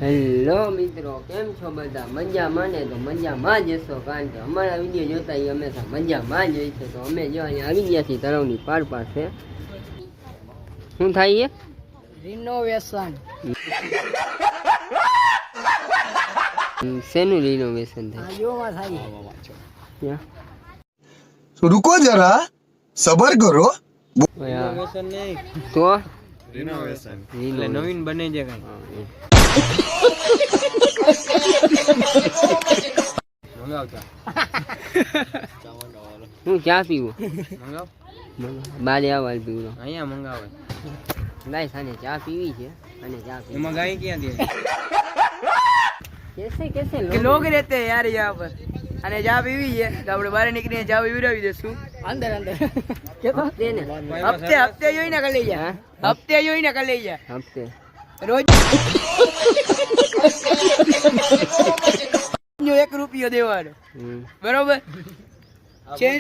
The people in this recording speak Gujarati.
હેલો મિત્રો, કેમ છો બધા? મજામાં ને? તો મજામાં જ હશો, કારણ કે અમારા વિડીયો જોતા એ હંમેશા મજામાં જ હોય છે. તો અમે જો અહીંયા આવી ગયા છીએ તળાવની પાર પાસે. શું થાય છે? રિનોવેશન. શેનું રિનોવેશન થાય? યોમાં થાય. रुको जरा सबर करो રિનોવેશન નહીં તો રિનોવેશન એટલે નવીન બને છે કઈ મંગાવતા હું ચા પીવું? મંગાવ બારે આવવા પીવું અહીંયા મંગાવે ગાય સાને ચા પીવી છે અને ચા પીવી એમાં ગાય ક્યાં દે कैसे કે લોગ રહેતે हैं यार यहाँ पर અને ચા પીવી છે તો આપણે બહાર નીકળીને ચા પીવડાવી દેશું અંદર કે તો હપ્તે ને હપ્તે જોઈને કરી લઈ જા હપ્તે જોઈને કરી લઈ જા હપ્તે રોજ નો 1 રૂપિયો દેવાનો બરોબર ચેન્જ